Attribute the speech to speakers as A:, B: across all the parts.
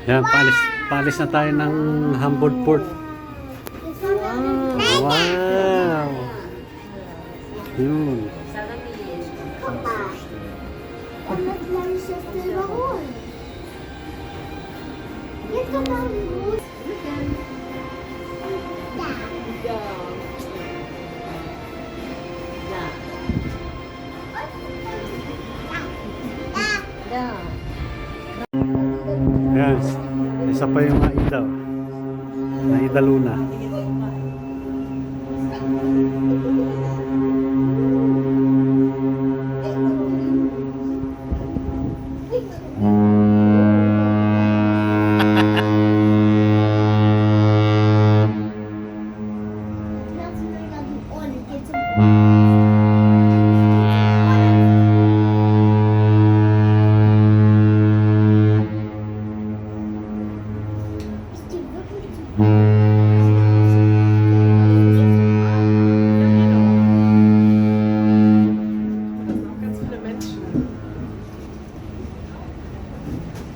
A: Yan, paalis na tayo ng Humboldt Port. Wow! Yun. Yan, isa pa yung Aida. Aida Luna.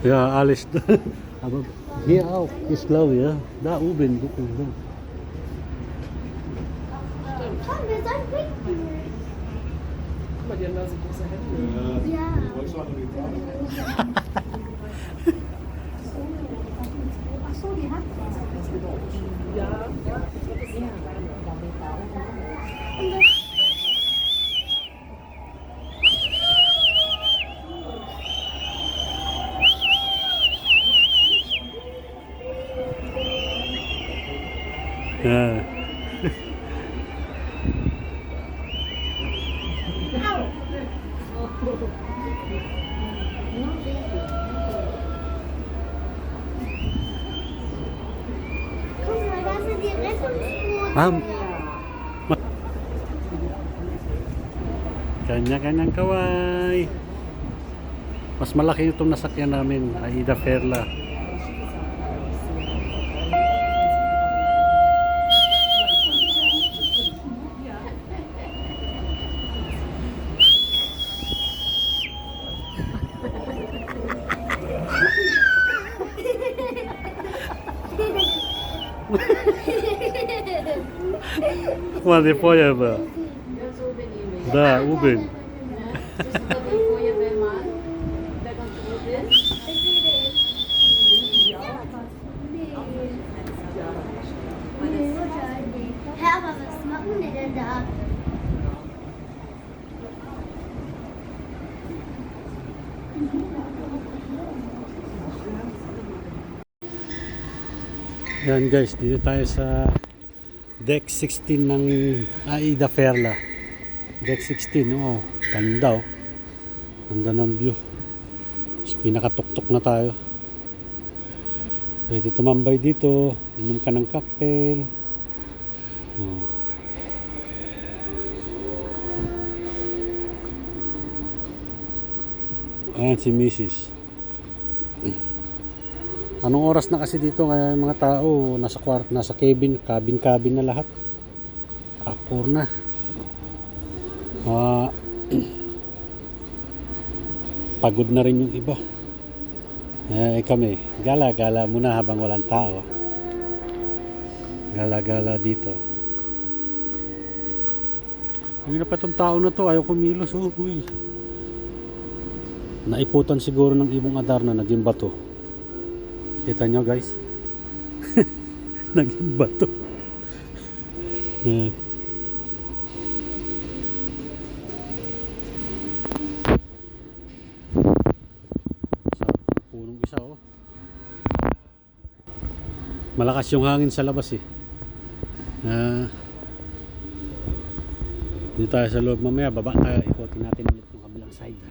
A: Ja, alles. Aber hier auch, ich glaube, ja. Da oben, gucken wir.
B: Komm, wir sollen winken.
C: Guck mal, die haben da so große Hände.
B: Ja. Ach so, die hat was.
C: Ja.
A: Ja.
B: Guck mal, da sind die Rettungsboote.
A: Kanya-kanyang kaway. Mas malaki itong nasakyan namin, Aida Perla. Guck mal, die Feuerwehr. Da, oben.
B: Hä, aber was machen die denn da?
A: Yan guys, dito tayo sa deck 16 ng Aida Perla. Deck 16, oh, ganda oh. Ganda ng view. Tapos pinakatuktok na tayo. Pwede tumambay dito, inom ka ng cocktail. Oh. Ayan si Mrs. Anong oras na kasi dito kaya yung mga tao nasa nasa cabin na lahat. Akor na. Pagod na rin yung iba. Kami, gala-gala muna habang walang tao. Gala-gala dito. Hindi na pa itong tao na to, ayaw kumilos. Oh, uy. Naiputan siguro ng ibong adar na naging bato. Kita nyo guys. Naging bato. Punong isa oh. Malakas yung hangin sa labas eh. Dito tayo sa loob, mamaya baba tayo, ikotin natin ulit yung kabilang side.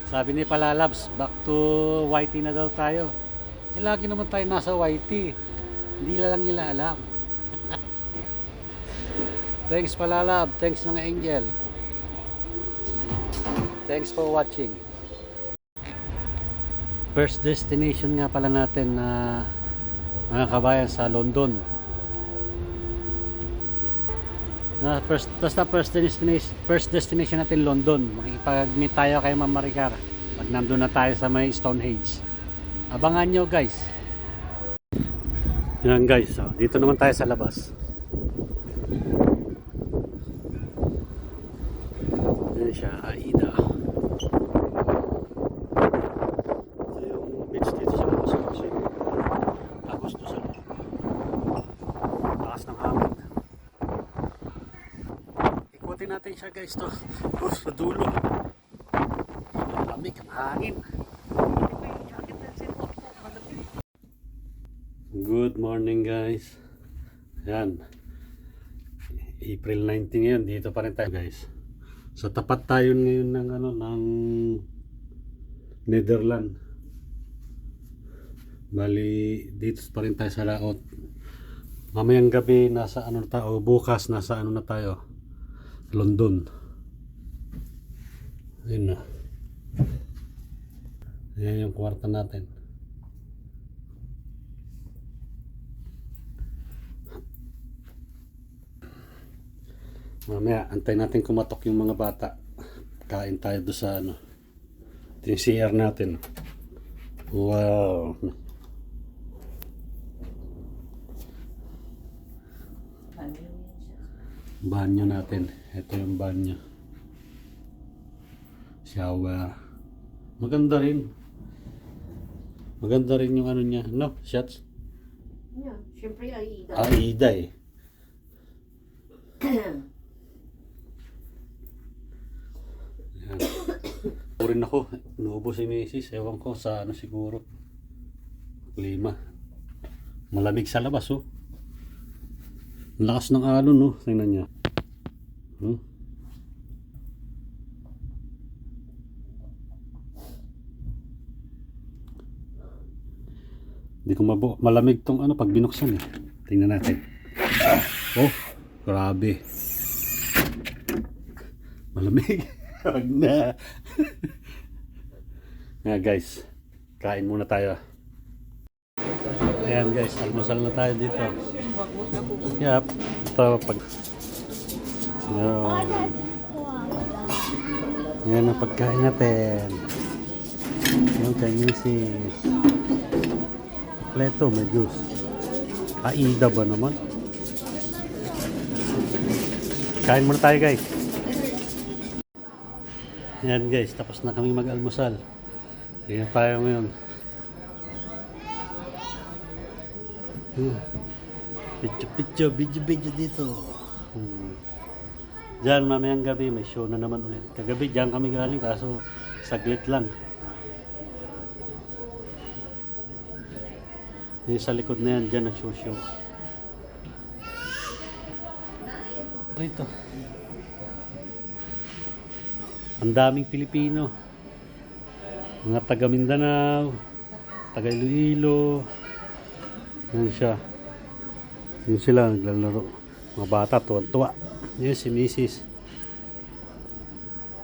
A: Sabi ni Palalabs, back to YT na daw tayo. Lagi naman tayo nasa YT. Hindi lang nila alam. Thanks Palalab, thanks mga angel. Thanks for watching. First destination nga pala natin na mga kabayan sa London. First destination natin London. Makikipag-meet tayo kay Ma'am Maricar pag nandun na tayo sa may Stonehenge. Abangan nyo guys. Yan guys, dito naman tayo sa labas. Yan siya, Aida. Ito yung beach dito sa labas kasi tapos to sa taas ng hangin. Ikutin natin siya guys to. Sa dulo. Lamig ang hangin. Good morning guys. Yan. April 19 ngayon, dito pa rin tayo guys. So tapat tayo ngayon ng ng Netherlands. Bali dito pa rin tayo sa laot. Mamayang gabi nasa tayo, bukas nasa na tayo. London. Ayun na. Ayan yung kwarta natin. Mamaya, antay natin kumatok yung mga bata. Kain tayo doon sa Ito yung CR natin. Wow. Banyo natin. Ito yung banyo. Shower. Maganda rin. Maganda rin yung niya. No? Shots?
C: Yeah, syempre Aida.
A: Aida eh. Rin ako, inuubo si Mrs. Ewan ko sa siguro. Klima. Malamig sa labas oh. Ang lakas ng alon oh. Tingnan niya. Hindi ko malamig tong pag binuksan eh. Tingnan natin. Oh, grabe. Malamig. Wag na. Nga guys, kain muna tayo. Ayan guys, almusal na tayo dito. Yup. Ito pag yan ang pagkain natin. Yung kay Mrs. Kompleto, may juice. Aida ba naman? Kain muna tayo guys. Yan guys, tapos na kami mag-almusal. Tingnan tayo ngayon. Video dito. Diyan mamayang gabi may show na naman ulit. Kagabi diyan kami galing kaso saglit lang. Yung sa likod na yan, diyan nag-show. Rito. Ang daming Pilipino. Mga taga Mindanao, taga Iloilo. Yan siya. Yun sila naglalaro. Mga bata, tuwan-tuwa. Yan si Mrs.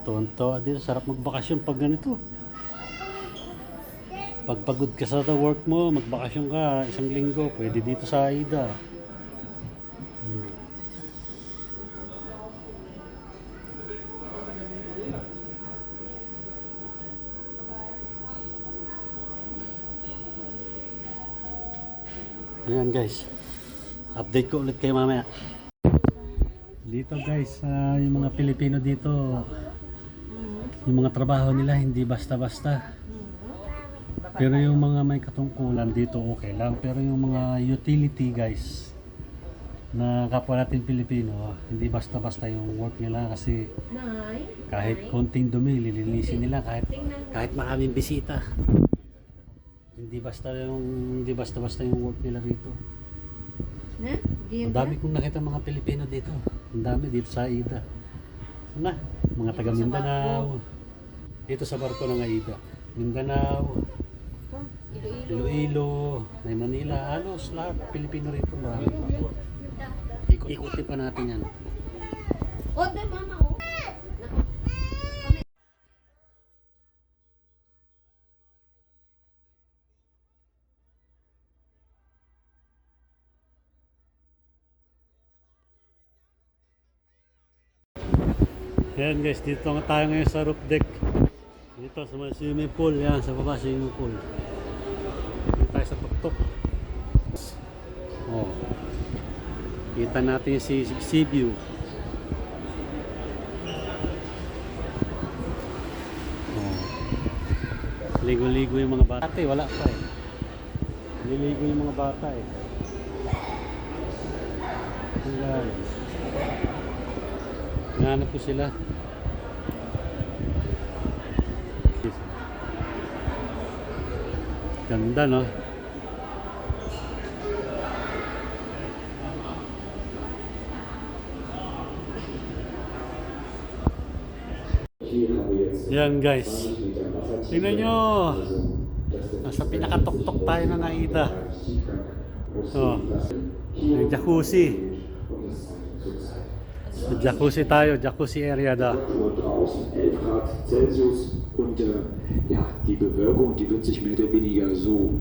A: Tuwan-tuwa dito. Sarap magbakasyon pag ganito. Pag pagod ka sa work mo, magbakasyon ka isang linggo, pwede dito sa Aida. Ayan guys, update ko ulit kayo mamaya. Dito guys, yung mga Pilipino dito, yung mga trabaho nila hindi basta-basta. Pero yung mga may katungkulan dito okay lang. Pero yung mga utility guys, na kapwa natin Pilipino, hindi basta-basta yung work nila kasi kahit konting dumi, lilinisin nila kahit maraming bisita. Hindi basta-basta yung work nila rito. Ang dami kong nakita mga Pilipino dito. Ang dami dito sa Aida. Mga taga Mindanao. Dito sa barko ng Aida. Mindanao, Iloilo, may Manila, halos lahat Pilipino rito. Marami. Ikutin pa natin yan.
C: Mama.
A: Yan guys, dito nga tayo ngayon sa roof deck. Dito sa may swimming pool. Yan, sa baba swimming pool. Dito tayo sa tuktok. Oh. Kita natin yung sea view. Oh. Ligo-ligo yung mga bata. Wala pa eh. Liligo yung mga bata eh. Ayan. Nanap ko sila. Ganda, no? Yan guys. Tingnan nyo. Nasa pinakatuktok tayo ng AIDA. Oh. May jacuzzi. May jacuzzi tayo. Jacuzzi area da.
D: Draußen 11 Grad Celsius und ja, die Bewölkung, die wird sich mehr oder weniger so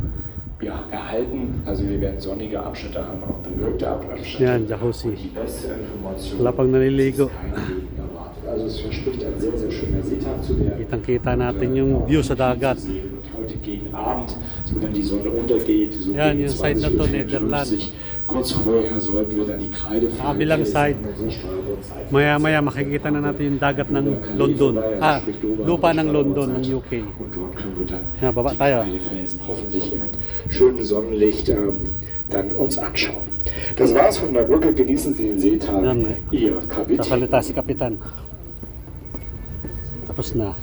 D: erhalten. Also wir werden sonnige Abschnitte haben, auch bewölkte Abschnitte.
A: Yan, jacuzzi.
D: Die beste Information
A: Wala pang naliligo.
D: ist kein Regen erwartet. Also es verspricht ein sehr, sehr schöner Seetag zu werden.
A: Kitang-kita natin yung view sa dagat.
D: Und heute gegen Abend, so wenn die Sonne untergeht, so
A: Yan,
D: gegen
A: yung side na to,
D: 20:55,
A: Netherland.
D: kurz vorher sollten wir dann die Kreide
A: Kabilang side. Maya-maya makikita na natin yung dagat ng London. Lupa ng London, ng UK.
D: Und dort können wir dann
A: Ja, baba tayo.
D: die Felsen hoffentlich im schönen Sonnenlicht dann uns anschauen. Das war's von der Brücke. Genießen Sie den Seetag.
A: Yan,
D: Ihr Kapitän.
A: sasalita si Kapitan. Tapos na.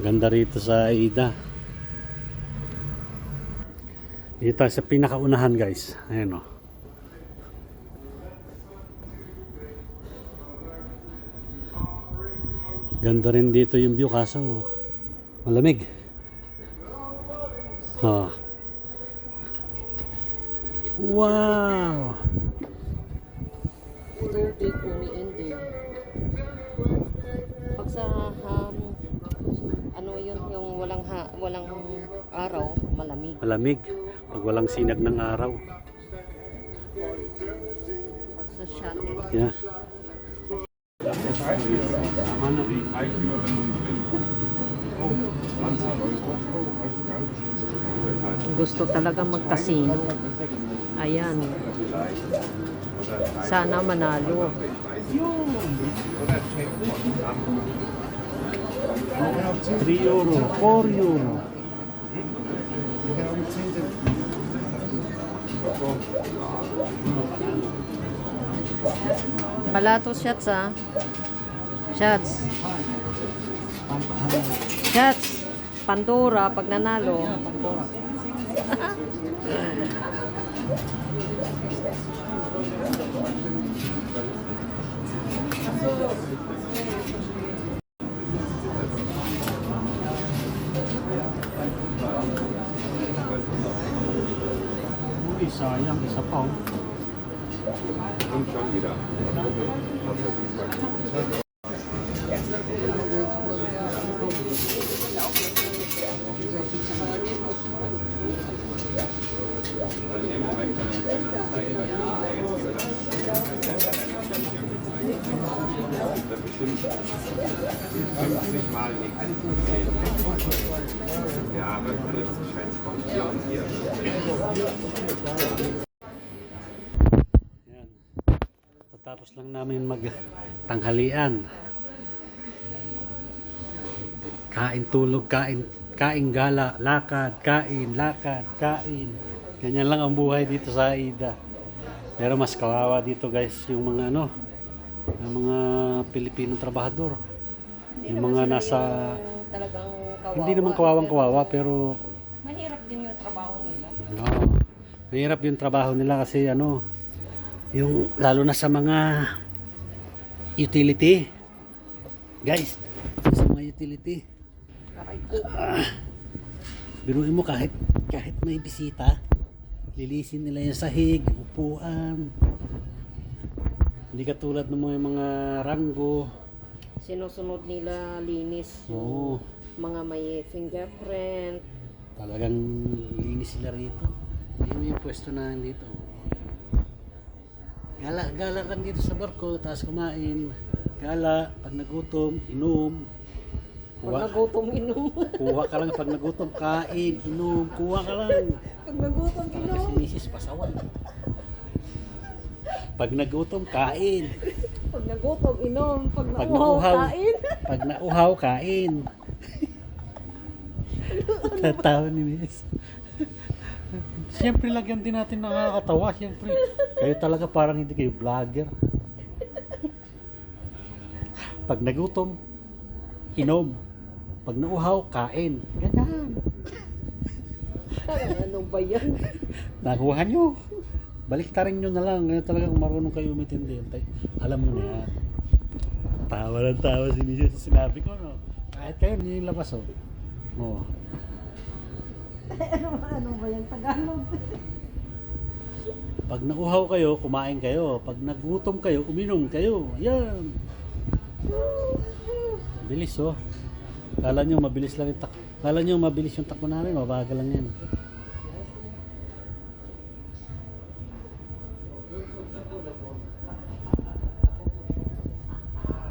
A: Ganda rito sa AIDA. Dito tayo sa pinakaunahan guys. Ayan o. Ganda rin dito yung view kaso malamig. Ah. Wow!
C: Tubig umiindi. Pag sa ano yun, yung walang araw, malamig.
A: Malamig. Pag walang sinag ng araw.
C: Pag sa shuttle.
A: Yeah.
C: Gusto talaga mag-casino. Ayan. Sana manalo.
A: 3 euro, 4 euro.
C: Palato shots ah. Shots. Shots. Pandora pag nanalo.
A: Uy, sayang. Isa pa oh.
E: Ja, aber jetzt scheint es kommt hier und hier.
A: Yan. Tatapos lang namin magtanghalian. Kain, tulog, kain, gala, lakad, kain, Ganyan lang ang buhay dito sa AIDA. Pero mas kawawa dito guys yung mga yung mga Pilipinong trabahador. Yung mga nasa
C: Talagang kawawa.
A: hindi naman kawawang-kawawa pero
C: Mahirap din yung trabaho nila.
A: mahirap yung trabaho nila kasi yung lalo na sa mga utility. Guys, sa mga utility.
C: Aray ko.
A: Biruin mo kahit may bisita, lilisin nila yung sahig, upuan. Hindi katulad ng mga ranggo.
C: Sinusunod nila linis
A: Oo.
C: yung mga may fingerprint.
A: Talagang linis sila rito. Yun yung pwesto na dito. Gala lang dito sa barko, tapos kumain. Gala, pag nagutom, inom.
C: Pag nagutom, inom.
A: Kuha ka lang pag nagutom, kain, inom, kuha ka lang.
C: Pag nagutom,
A: Talaga
C: inom.
A: si Mrs. Pasawan. Pag nagutom, kain.
C: Pag nagutom, inom. Pag
A: Pag
C: nauhaw,
A: nauhaw,
C: kain.
A: pag nauhaw, kain. Tatawa ni Mrs. Siyempre, lagyan din natin nakakatawa. Siyempre, kayo talaga parang hindi kayo vlogger. Pag nagutom, inom. Pag nauhaw, kain. Ganyan.
C: Ano ba yan?
A: Nakuha nyo. Baliktarin nyo na lang. Ngayon talagang marunong kayo umitindi. Alam mo na yan. Tawa lang tawa si Mrs. Sinabi ko, no? Kahit kayo, hindi yung labas, oh. Oh.
C: Ano ba yan? Tagalog.
A: Pag nauhaw kayo, kumain kayo. Pag nagutom kayo, uminom kayo. Yan. Bilis, oh. Kala nyo mabilis lang yung takbo. Kala nyo mabilis yung takbo namin, mabagal lang yan.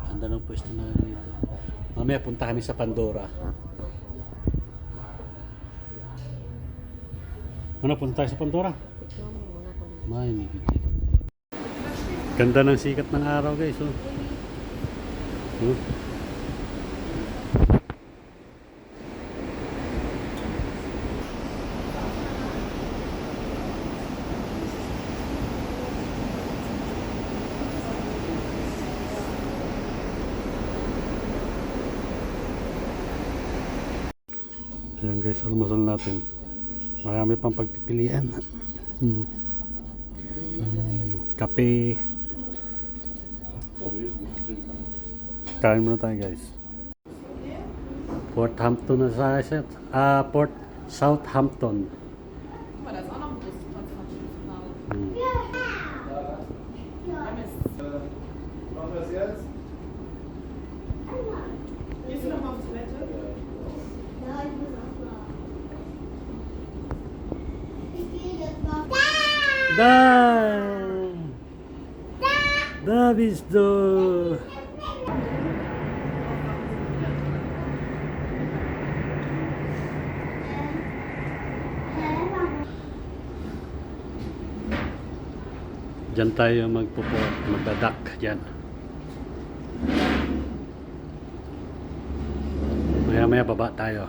A: Ganda ng pwesto na dito. Mamaya punta kami sa Pandora. Ano, punta tayo sa Pandora? May nigit. Ganda ng sikat ng araw, guys. Oh. Oh. Ayan guys, almusal natin. Marami pang pagpipilian. Kape. Kain muna tayo guys. Port Hampton na sa set. Port Southampton.
C: Da ist auch noch ein Bus von
E: Machen wir das jetzt?
C: Gehst du noch mal aufs Toilette?
B: Ja, ich muss auch mal. Ich gehe jetzt mal.
A: Da bist du. Diyan tayo magdadak diyan. Maya baba tayo.